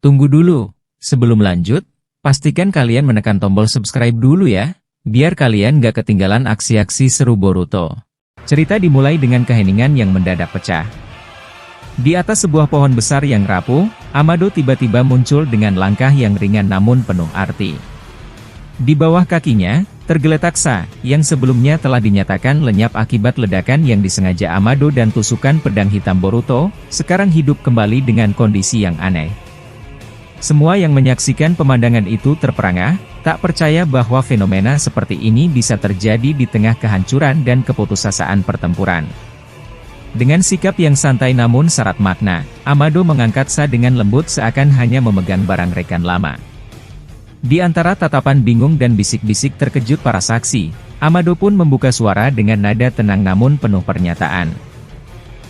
Tunggu dulu, sebelum lanjut, pastikan kalian menekan tombol subscribe dulu ya, biar kalian gak ketinggalan aksi-aksi seru Boruto. Cerita dimulai dengan keheningan yang mendadak pecah. Di atas sebuah pohon besar yang rapuh, Amado tiba-tiba muncul dengan langkah yang ringan namun penuh arti. Di bawah kakinya, tergeletak Sa, yang sebelumnya telah dinyatakan lenyap akibat ledakan yang disengaja Amado dan tusukan pedang hitam Boruto, sekarang hidup kembali dengan kondisi yang aneh. Semua yang menyaksikan pemandangan itu terperangah, tak percaya bahwa fenomena seperti ini bisa terjadi di tengah kehancuran dan keputusasaan pertempuran. Dengan sikap yang santai namun syarat makna, Amado mengangkat Sa dengan lembut seakan hanya memegang barang rekan lama. Di antara tatapan bingung dan bisik-bisik terkejut para saksi, Amado pun membuka suara dengan nada tenang namun penuh pernyataan.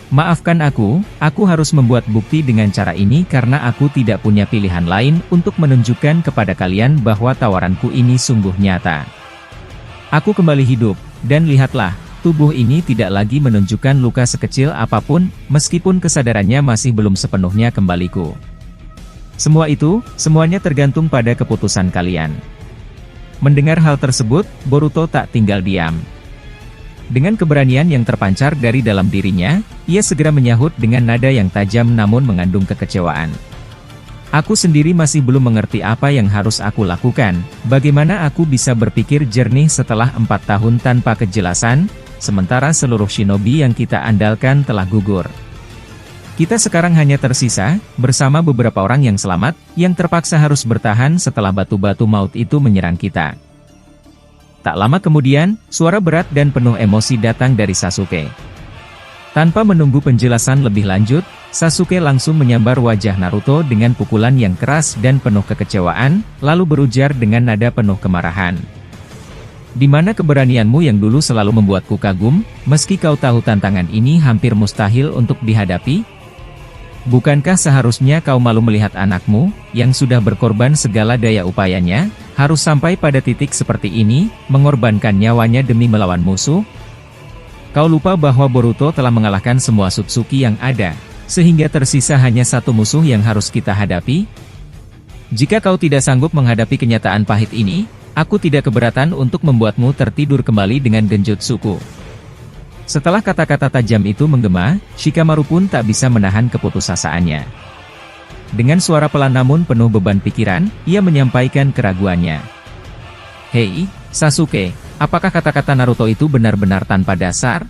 Maafkan aku harus membuat bukti dengan cara ini karena aku tidak punya pilihan lain untuk menunjukkan kepada kalian bahwa tawaranku ini sungguh nyata. Aku kembali hidup, dan lihatlah, tubuh ini tidak lagi menunjukkan luka sekecil apapun, meskipun kesadarannya masih belum sepenuhnya kembaliku. Semuanya tergantung pada keputusan kalian. Mendengar hal tersebut, Boruto tak tinggal diam. Dengan keberanian yang terpancar dari dalam dirinya, ia segera menyahut dengan nada yang tajam namun mengandung kekecewaan. Aku sendiri masih belum mengerti apa yang harus aku lakukan, bagaimana aku bisa berpikir jernih setelah 4 tahun tanpa kejelasan, sementara seluruh shinobi yang kita andalkan telah gugur. Kita sekarang hanya tersisa, bersama beberapa orang yang selamat, yang terpaksa harus bertahan setelah batu-batu maut itu menyerang kita. Tak lama kemudian, suara berat dan penuh emosi datang dari Sasuke. Tanpa menunggu penjelasan lebih lanjut, Sasuke langsung menyambar wajah Naruto dengan pukulan yang keras dan penuh kekecewaan, lalu berujar dengan nada penuh kemarahan. Di mana keberanianmu yang dulu selalu membuatku kagum, meski kau tahu tantangan ini hampir mustahil untuk dihadapi? Bukankah seharusnya kau malu melihat anakmu, yang sudah berkorban segala daya upayanya, harus sampai pada titik seperti ini, mengorbankan nyawanya demi melawan musuh? Kau lupa bahwa Boruto telah mengalahkan semua Sutsuki yang ada, sehingga tersisa hanya satu musuh yang harus kita hadapi? Jika kau tidak sanggup menghadapi kenyataan pahit ini, aku tidak keberatan untuk membuatmu tertidur kembali dengan genjutsuku. Setelah kata-kata tajam itu menggema, Shikamaru pun tak bisa menahan keputusasaannya. Dengan suara pelan namun penuh beban pikiran, ia menyampaikan keraguannya. Hei, Sasuke, apakah kata-kata Naruto itu benar-benar tanpa dasar?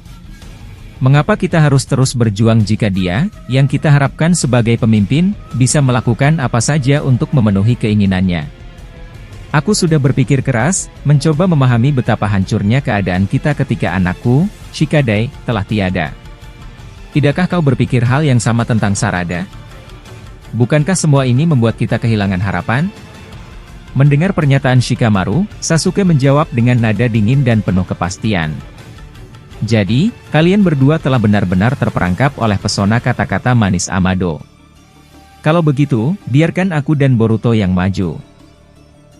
Mengapa kita harus terus berjuang jika dia, yang kita harapkan sebagai pemimpin, bisa melakukan apa saja untuk memenuhi keinginannya? Aku sudah berpikir keras, mencoba memahami betapa hancurnya keadaan kita ketika anakku, Shikadai, telah tiada. Tidakkah kau berpikir hal yang sama tentang Sarada? Bukankah semua ini membuat kita kehilangan harapan? Mendengar pernyataan Shikamaru, Sasuke menjawab dengan nada dingin dan penuh kepastian. Jadi, kalian berdua telah benar-benar terperangkap oleh pesona kata-kata manis Amado. Kalau begitu, biarkan aku dan Boruto yang maju.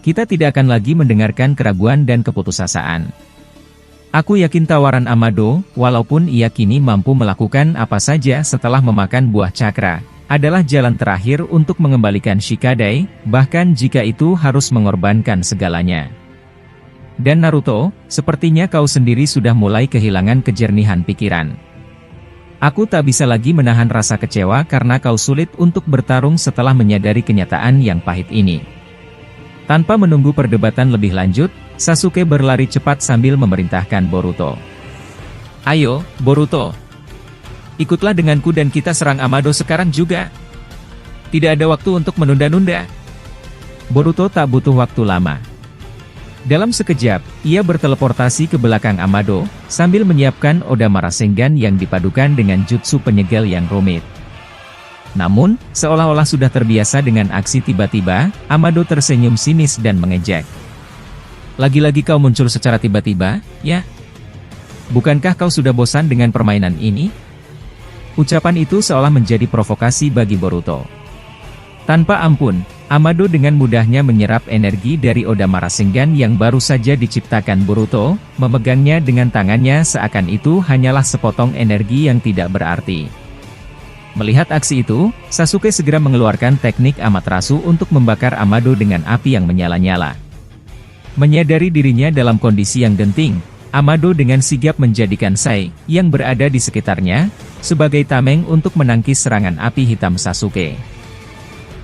Kita tidak akan lagi mendengarkan keraguan dan keputusasaan. Aku yakin tawaran Amado, walaupun ia kini mampu melakukan apa saja setelah memakan buah cakra, adalah jalan terakhir untuk mengembalikan Shikadai, bahkan jika itu harus mengorbankan segalanya. Dan Naruto, sepertinya kau sendiri sudah mulai kehilangan kejernihan pikiran. Aku tak bisa lagi menahan rasa kecewa karena kau sulit untuk bertarung setelah menyadari kenyataan yang pahit ini. Tanpa menunggu perdebatan lebih lanjut, Sasuke berlari cepat sambil memerintahkan Boruto. Ayo, Boruto. Ikutlah denganku dan kita serang Amado sekarang juga. Tidak ada waktu untuk menunda-nunda. Boruto tak butuh waktu lama. Dalam sekejap, ia berteleportasi ke belakang Amado, sambil menyiapkan Odama Rasengan yang dipadukan dengan jutsu penyegel yang rumit. Namun, seolah-olah sudah terbiasa dengan aksi tiba-tiba, Amado tersenyum sinis dan mengejek. Lagi-lagi kau muncul secara tiba-tiba, ya? Bukankah kau sudah bosan dengan permainan ini? Ucapan itu seolah menjadi provokasi bagi Boruto. Tanpa ampun, Amado dengan mudahnya menyerap energi dari Odama Rasengan yang baru saja diciptakan Boruto, memegangnya dengan tangannya seakan itu hanyalah sepotong energi yang tidak berarti. Melihat aksi itu, Sasuke segera mengeluarkan teknik Amaterasu untuk membakar Amado dengan api yang menyala-nyala. Menyadari dirinya dalam kondisi yang genting, Amado dengan sigap menjadikan Sai, yang berada di sekitarnya, sebagai tameng untuk menangkis serangan api hitam Sasuke.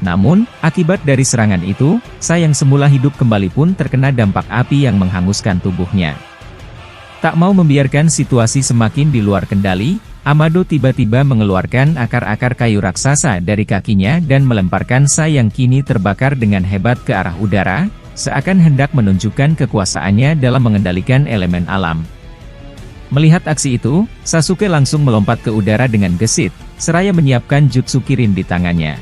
Namun, akibat dari serangan itu, Sai yang semula hidup kembali pun terkena dampak api yang menghanguskan tubuhnya. Tak mau membiarkan situasi semakin di luar kendali, Amado tiba-tiba mengeluarkan akar-akar kayu raksasa dari kakinya dan melemparkan Sai yang kini terbakar dengan hebat ke arah udara, seakan hendak menunjukkan kekuasaannya dalam mengendalikan elemen alam. Melihat aksi itu, Sasuke langsung melompat ke udara dengan gesit, seraya menyiapkan jutsu Kirin di tangannya.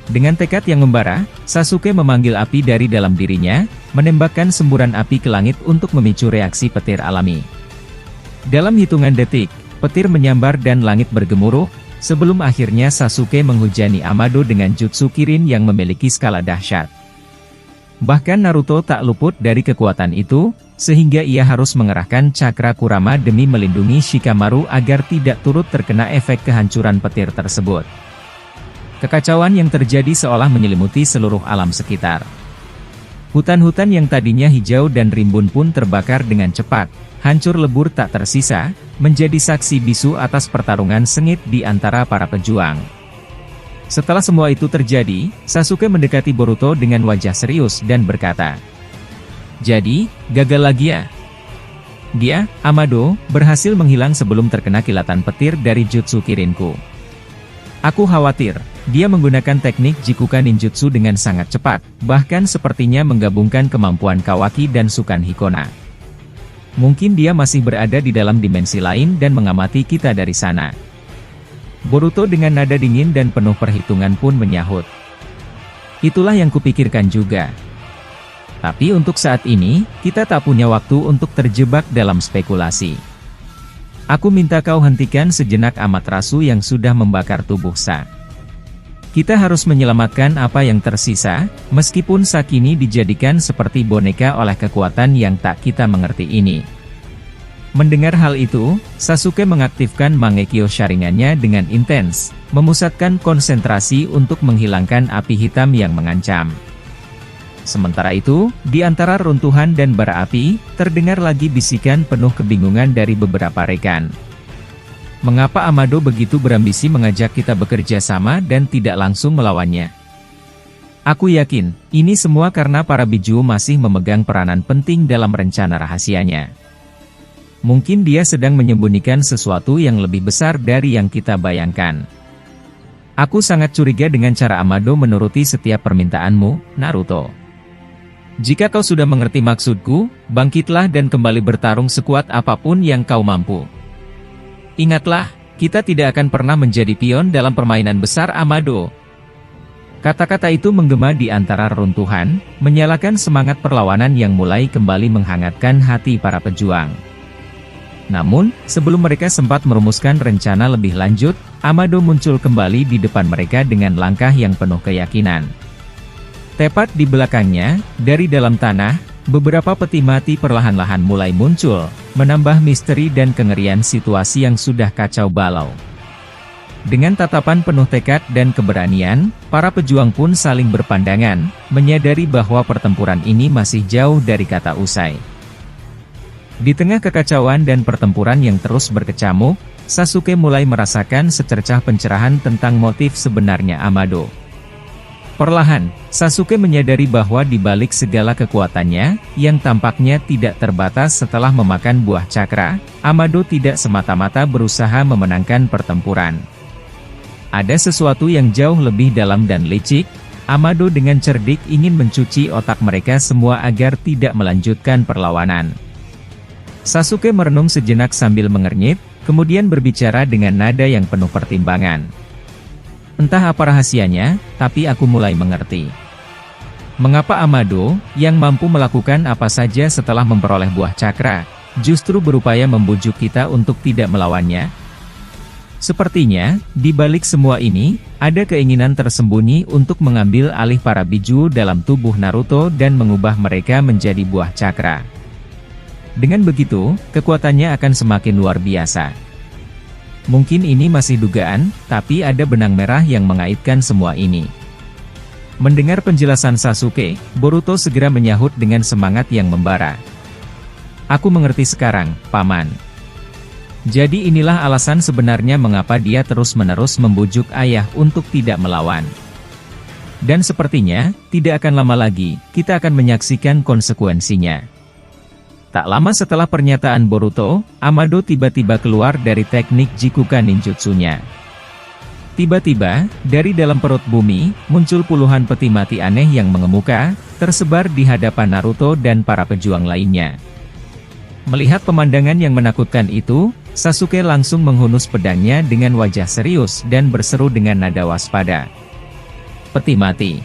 Dengan tekad yang membara, Sasuke memanggil api dari dalam dirinya, menembakkan semburan api ke langit untuk memicu reaksi petir alami. Dalam hitungan detik, petir menyambar dan langit bergemuruh, sebelum akhirnya Sasuke menghujani Amado dengan jutsu Kirin yang memiliki skala dahsyat. Bahkan Naruto tak luput dari kekuatan itu, sehingga ia harus mengerahkan cakra Kurama demi melindungi Shikamaru agar tidak turut terkena efek kehancuran petir tersebut. Kekacauan yang terjadi seolah menyelimuti seluruh alam sekitar. Hutan-hutan yang tadinya hijau dan rimbun pun terbakar dengan cepat, hancur lebur tak tersisa, menjadi saksi bisu atas pertarungan sengit di antara para pejuang. Setelah semua itu terjadi, Sasuke mendekati Boruto dengan wajah serius dan berkata, "Jadi, gagal lagi ya? Dia, Amado, berhasil menghilang sebelum terkena kilatan petir dari jutsu Kirinku. Aku khawatir, dia menggunakan teknik Jikuka Ninjutsu dengan sangat cepat, bahkan sepertinya menggabungkan kemampuan Kawaki dan Sukan Hikona. Mungkin dia masih berada di dalam dimensi lain dan mengamati kita dari sana." Boruto dengan nada dingin dan penuh perhitungan pun menyahut, "Itulah yang kupikirkan juga. Tapi untuk saat ini, kita tak punya waktu untuk terjebak dalam spekulasi. Aku minta kau hentikan sejenak Amaterasu yang sudah membakar tubuh Sa. Kita harus menyelamatkan apa yang tersisa, meskipun Sa kini dijadikan seperti boneka oleh kekuatan yang tak kita mengerti ini." Mendengar hal itu, Sasuke mengaktifkan Mangekyo Sharingan-nya dengan intens, memusatkan konsentrasi untuk menghilangkan api hitam yang mengancam. Sementara itu, di antara runtuhan dan bara api, terdengar lagi bisikan penuh kebingungan dari beberapa rekan. "Mengapa Amado begitu berambisi mengajak kita bekerja sama dan tidak langsung melawannya? Aku yakin, ini semua karena para biju masih memegang peranan penting dalam rencana rahasianya. Mungkin dia sedang menyembunyikan sesuatu yang lebih besar dari yang kita bayangkan. Aku sangat curiga dengan cara Amado menuruti setiap permintaanmu, Naruto. Jika kau sudah mengerti maksudku, bangkitlah dan kembali bertarung sekuat apapun yang kau mampu. Ingatlah, kita tidak akan pernah menjadi pion dalam permainan besar Amado." Kata-kata itu menggema di antara reruntuhan, menyalakan semangat perlawanan yang mulai kembali menghangatkan hati para pejuang. Namun, sebelum mereka sempat merumuskan rencana lebih lanjut, Amado muncul kembali di depan mereka dengan langkah yang penuh keyakinan. Tepat di belakangnya, dari dalam tanah, beberapa peti mati perlahan-lahan mulai muncul, menambah misteri dan kengerian situasi yang sudah kacau balau. Dengan tatapan penuh tekad dan keberanian, para pejuang pun saling berpandangan, menyadari bahwa pertempuran ini masih jauh dari kata usai. Di tengah kekacauan dan pertempuran yang terus berkecamuk, Sasuke mulai merasakan secercah pencerahan tentang motif sebenarnya Amado. Perlahan, Sasuke menyadari bahwa di balik segala kekuatannya, yang tampaknya tidak terbatas setelah memakan buah cakra, Amado tidak semata-mata berusaha memenangkan pertempuran. Ada sesuatu yang jauh lebih dalam dan licik. Amado dengan cerdik ingin mencuci otak mereka semua agar tidak melanjutkan perlawanan. Sasuke merenung sejenak sambil mengernyit, kemudian berbicara dengan nada yang penuh pertimbangan. "Entah apa rahasianya, tapi aku mulai mengerti. Mengapa Amado, yang mampu melakukan apa saja setelah memperoleh buah cakra, justru berupaya membujuk kita untuk tidak melawannya? Sepertinya, di balik semua ini, ada keinginan tersembunyi untuk mengambil alih para biju dalam tubuh Naruto dan mengubah mereka menjadi buah cakra. Dengan begitu, kekuatannya akan semakin luar biasa. Mungkin ini masih dugaan, tapi ada benang merah yang mengaitkan semua ini. Mendengar penjelasan Sasuke, Boruto segera menyahut dengan semangat yang membara. Aku mengerti sekarang, Paman. Jadi inilah alasan sebenarnya mengapa dia terus-menerus membujuk ayah untuk tidak melawan. Dan sepertinya, tidak akan lama lagi, kita akan menyaksikan konsekuensinya. Tak lama setelah pernyataan Boruto, Amado tiba-tiba keluar dari teknik Jikuka Ninjutsunya. Tiba-tiba, dari dalam perut bumi, muncul puluhan peti mati aneh yang mengemuka, tersebar di hadapan Naruto dan para pejuang lainnya. Melihat pemandangan yang menakutkan itu, Sasuke langsung menghunus pedangnya dengan wajah serius dan berseru dengan nada waspada. Peti mati.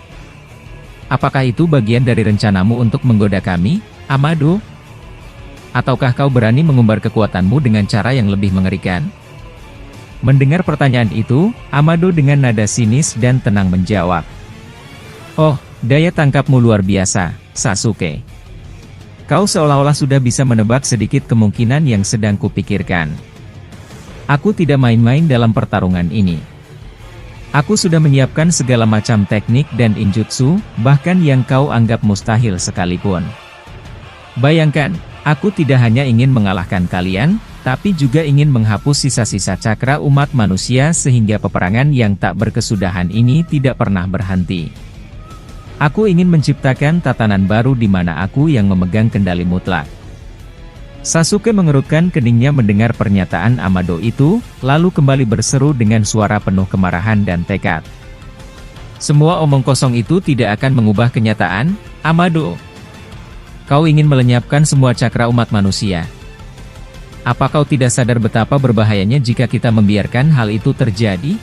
Apakah itu bagian dari rencanamu untuk menggoda kami, Amado? Ataukah kau berani mengumbar kekuatanmu dengan cara yang lebih mengerikan? Mendengar pertanyaan itu, Amado dengan nada sinis dan tenang menjawab. Oh, daya tangkapmu luar biasa, Sasuke. Kau seolah-olah sudah bisa menebak sedikit kemungkinan yang sedang kupikirkan. Aku tidak main-main dalam pertarungan ini. Aku sudah menyiapkan segala macam teknik dan injutsu, bahkan yang kau anggap mustahil sekalipun. Bayangkan, aku tidak hanya ingin mengalahkan kalian, tapi juga ingin menghapus sisa-sisa cakra umat manusia sehingga peperangan yang tak berkesudahan ini tidak pernah berhenti. Aku ingin menciptakan tatanan baru di mana aku yang memegang kendali mutlak. Sasuke mengerutkan keningnya mendengar pernyataan Amado itu, lalu kembali berseru dengan suara penuh kemarahan dan tekad. Semua omong kosong itu tidak akan mengubah kenyataan, Amado. Kau ingin melenyapkan semua cakra umat manusia. Apa kau tidak sadar betapa berbahayanya jika kita membiarkan hal itu terjadi?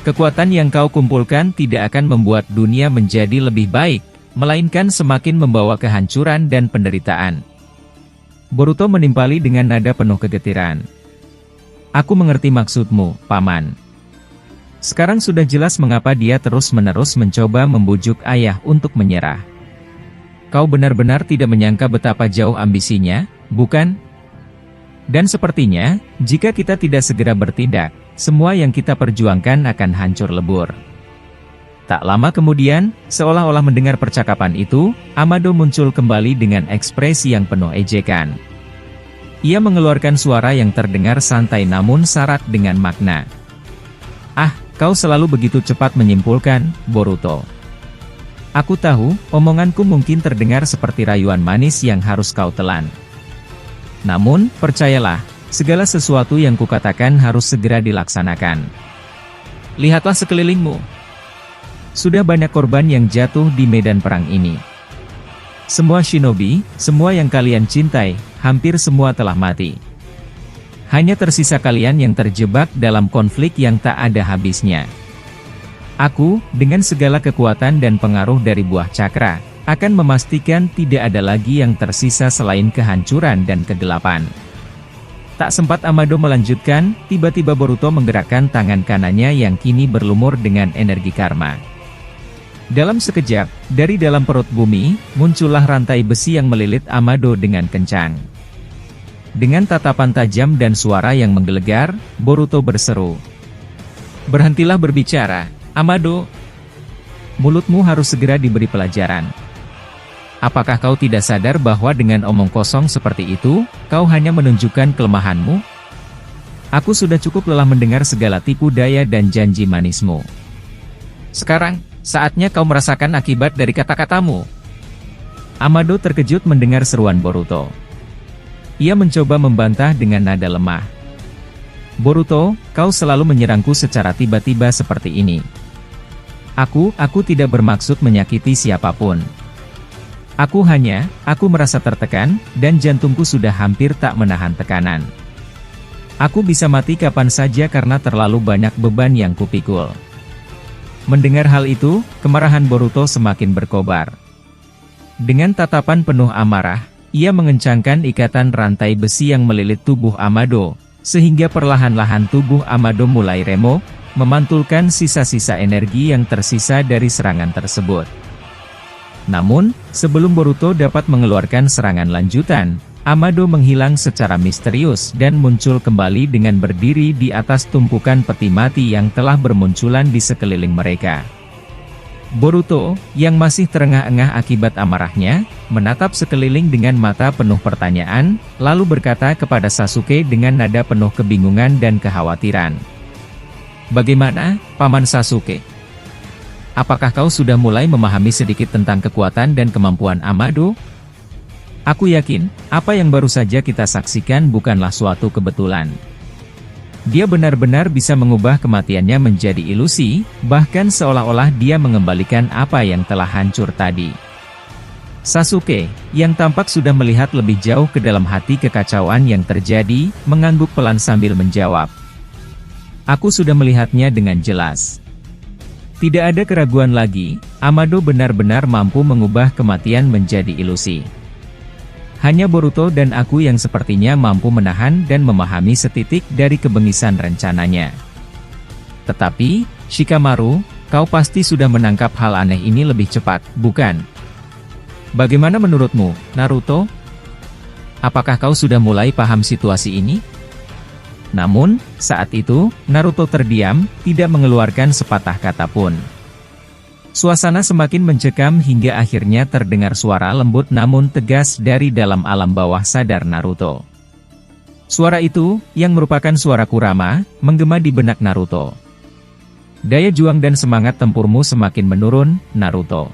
Kekuatan yang kau kumpulkan tidak akan membuat dunia menjadi lebih baik, melainkan semakin membawa kehancuran dan penderitaan. Boruto menimpali dengan nada penuh kegetiran. Aku mengerti maksudmu, Paman. Sekarang sudah jelas mengapa dia terus-menerus mencoba membujuk ayah untuk menyerah. Kau benar-benar tidak menyangka betapa jauh ambisinya, bukan? Dan sepertinya, jika kita tidak segera bertindak, semua yang kita perjuangkan akan hancur lebur. Tak lama kemudian, seolah-olah mendengar percakapan itu, Amado muncul kembali dengan ekspresi yang penuh ejekan. Ia mengeluarkan suara yang terdengar santai namun syarat dengan makna. Ah, kau selalu begitu cepat menyimpulkan, Boruto. Aku tahu, omonganku mungkin terdengar seperti rayuan manis yang harus kau telan. Namun, percayalah, segala sesuatu yang kukatakan harus segera dilaksanakan. Lihatlah sekelilingmu. Sudah banyak korban yang jatuh di medan perang ini. Semua shinobi, semua yang kalian cintai, hampir semua telah mati. Hanya tersisa kalian yang terjebak dalam konflik yang tak ada habisnya. Aku, dengan segala kekuatan dan pengaruh dari buah cakra, akan memastikan tidak ada lagi yang tersisa selain kehancuran dan kegelapan. Tak sempat Amado melanjutkan, tiba-tiba Boruto menggerakkan tangan kanannya yang kini berlumur dengan energi karma. Dalam sekejap, dari dalam perut bumi, muncullah rantai besi yang melilit Amado dengan kencang. Dengan tatapan tajam dan suara yang menggelegar, Boruto berseru. Berhentilah berbicara, Amado. Mulutmu harus segera diberi pelajaran. Apakah kau tidak sadar bahwa dengan omong kosong seperti itu, kau hanya menunjukkan kelemahanmu? Aku sudah cukup lelah mendengar segala tipu daya dan janji manismu. Sekarang, saatnya kau merasakan akibat dari kata-katamu. Amado terkejut mendengar seruan Boruto. Ia mencoba membantah dengan nada lemah. Boruto, kau selalu menyerangku secara tiba-tiba seperti ini. Aku tidak bermaksud menyakiti siapapun. Aku merasa tertekan, dan jantungku sudah hampir tak menahan tekanan. Aku bisa mati kapan saja karena terlalu banyak beban yang kupikul. Mendengar hal itu, kemarahan Boruto semakin berkobar. Dengan tatapan penuh amarah, ia mengencangkan ikatan rantai besi yang melilit tubuh Amado, sehingga perlahan-lahan tubuh Amado mulai remuk, memantulkan sisa-sisa energi yang tersisa dari serangan tersebut. Namun, sebelum Boruto dapat mengeluarkan serangan lanjutan, Amado menghilang secara misterius dan muncul kembali dengan berdiri di atas tumpukan peti mati yang telah bermunculan di sekeliling mereka. Boruto, yang masih terengah-engah akibat amarahnya, menatap sekeliling dengan mata penuh pertanyaan, lalu berkata kepada Sasuke dengan nada penuh kebingungan dan kekhawatiran. "Bagaimana, Paman Sasuke? Apakah kau sudah mulai memahami sedikit tentang kekuatan dan kemampuan Amado? Aku yakin, apa yang baru saja kita saksikan bukanlah suatu kebetulan. Dia benar-benar bisa mengubah kematiannya menjadi ilusi, bahkan seolah-olah dia mengembalikan apa yang telah hancur tadi." Sasuke, yang tampak sudah melihat lebih jauh ke dalam hati kekacauan yang terjadi, mengangguk pelan sambil menjawab. "Aku sudah melihatnya dengan jelas. Tidak ada keraguan lagi, Amado benar-benar mampu mengubah kematian menjadi ilusi. Hanya Boruto dan aku yang sepertinya mampu menahan dan memahami setitik dari kebengisan rencananya. Tetapi, Shikamaru, kau pasti sudah menangkap hal aneh ini lebih cepat, bukan? Bagaimana menurutmu, Naruto? Apakah kau sudah mulai paham situasi ini?" Namun, saat itu, Naruto terdiam, tidak mengeluarkan sepatah kata pun. Suasana semakin mencekam hingga akhirnya terdengar suara lembut namun tegas dari dalam alam bawah sadar Naruto. Suara itu, yang merupakan suara Kurama, menggema di benak Naruto. "Daya juang dan semangat tempurmu semakin menurun, Naruto.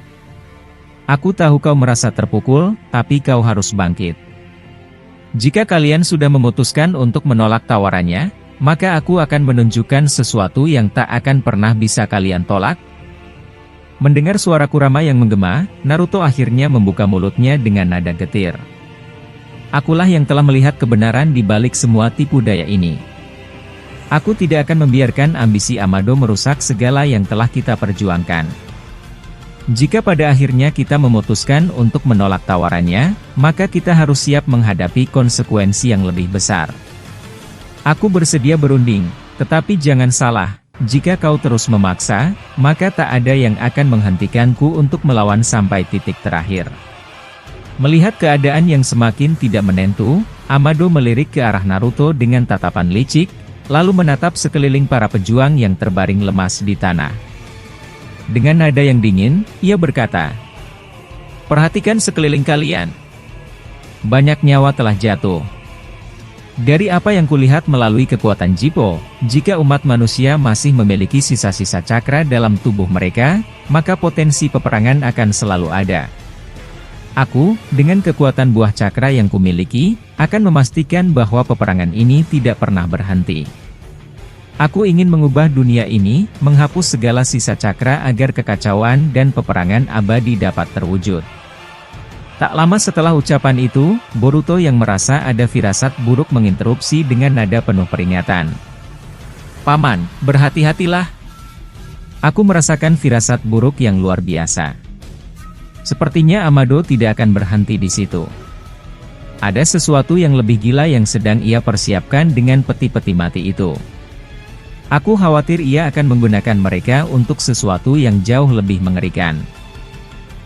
Aku tahu kau merasa terpukul, tapi kau harus bangkit. Jika kalian sudah memutuskan untuk menolak tawarannya, maka aku akan menunjukkan sesuatu yang tak akan pernah bisa kalian tolak." Mendengar suara Kurama yang menggema, Naruto akhirnya membuka mulutnya dengan nada getir. "Akulah yang telah melihat kebenaran di balik semua tipu daya ini. Aku tidak akan membiarkan ambisi Amado merusak segala yang telah kita perjuangkan. Jika pada akhirnya kita memutuskan untuk menolak tawarannya, maka kita harus siap menghadapi konsekuensi yang lebih besar. Aku bersedia berunding, tetapi jangan salah. Jika kau terus memaksa, maka tak ada yang akan menghentikanku untuk melawan sampai titik terakhir." Melihat keadaan yang semakin tidak menentu, Amado melirik ke arah Naruto dengan tatapan licik, lalu menatap sekeliling para pejuang yang terbaring lemas di tanah. Dengan nada yang dingin, ia berkata, "Perhatikan sekeliling kalian. Banyak nyawa telah jatuh. Dari apa yang kulihat melalui kekuatan Jippo, jika umat manusia masih memiliki sisa-sisa cakra dalam tubuh mereka, maka potensi peperangan akan selalu ada. Aku, dengan kekuatan buah cakra yang kumiliki, akan memastikan bahwa peperangan ini tidak pernah berhenti. Aku ingin mengubah dunia ini, menghapus segala sisa cakra agar kekacauan dan peperangan abadi dapat terwujud." Tak lama setelah ucapan itu, Boruto yang merasa ada firasat buruk menginterupsi dengan nada penuh peringatan. "Paman, berhati-hatilah. Aku merasakan firasat buruk yang luar biasa. Sepertinya Amado tidak akan berhenti di situ. Ada sesuatu yang lebih gila yang sedang ia persiapkan dengan peti-peti mati itu. Aku khawatir ia akan menggunakan mereka untuk sesuatu yang jauh lebih mengerikan."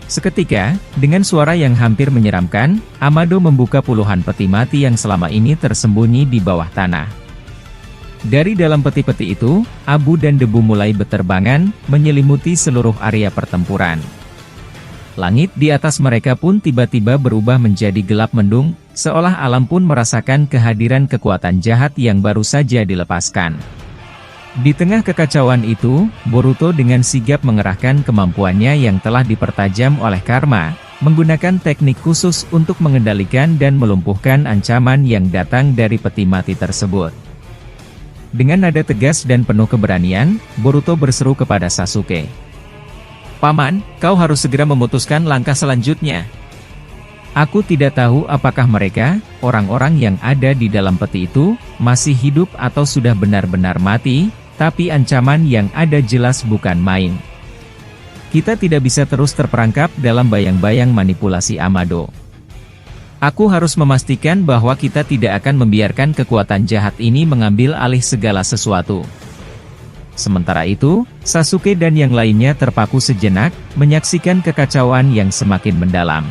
Seketika, dengan suara yang hampir menyeramkan, Amado membuka puluhan peti mati yang selama ini tersembunyi di bawah tanah. Dari dalam peti-peti itu, abu dan debu mulai berterbangan, menyelimuti seluruh area pertempuran. Langit di atas mereka pun tiba-tiba berubah menjadi gelap mendung, seolah alam pun merasakan kehadiran kekuatan jahat yang baru saja dilepaskan. Di tengah kekacauan itu, Boruto dengan sigap mengerahkan kemampuannya yang telah dipertajam oleh karma, menggunakan teknik khusus untuk mengendalikan dan melumpuhkan ancaman yang datang dari peti mati tersebut. Dengan nada tegas dan penuh keberanian, Boruto berseru kepada Sasuke. "Paman, kau harus segera memutuskan langkah selanjutnya. Aku tidak tahu apakah mereka, orang-orang yang ada di dalam peti itu, masih hidup atau sudah benar-benar mati, tapi ancaman yang ada jelas bukan main. Kita tidak bisa terus terperangkap dalam bayang-bayang manipulasi Amado. Aku harus memastikan bahwa kita tidak akan membiarkan kekuatan jahat ini mengambil alih segala sesuatu." Sementara itu, Sasuke dan yang lainnya terpaku sejenak, menyaksikan kekacauan yang semakin mendalam.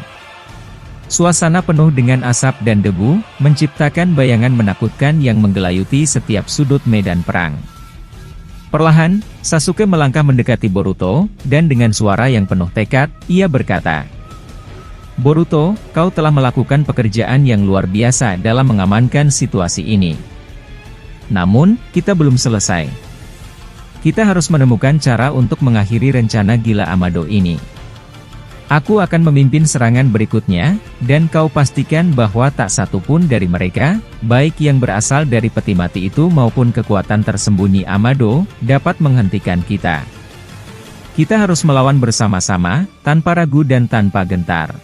Suasana penuh dengan asap dan debu, menciptakan bayangan menakutkan yang menggelayuti setiap sudut medan perang. Perlahan, Sasuke melangkah mendekati Boruto, dan dengan suara yang penuh tekad, ia berkata, "Boruto, kau telah melakukan pekerjaan yang luar biasa dalam mengamankan situasi ini. Namun, kita belum selesai. Kita harus menemukan cara untuk mengakhiri rencana gila Amado ini. Aku akan memimpin serangan berikutnya, dan kau pastikan bahwa tak satu pun dari mereka, baik yang berasal dari peti mati itu maupun kekuatan tersembunyi Amado, dapat menghentikan kita. Kita harus melawan bersama-sama, tanpa ragu dan tanpa gentar."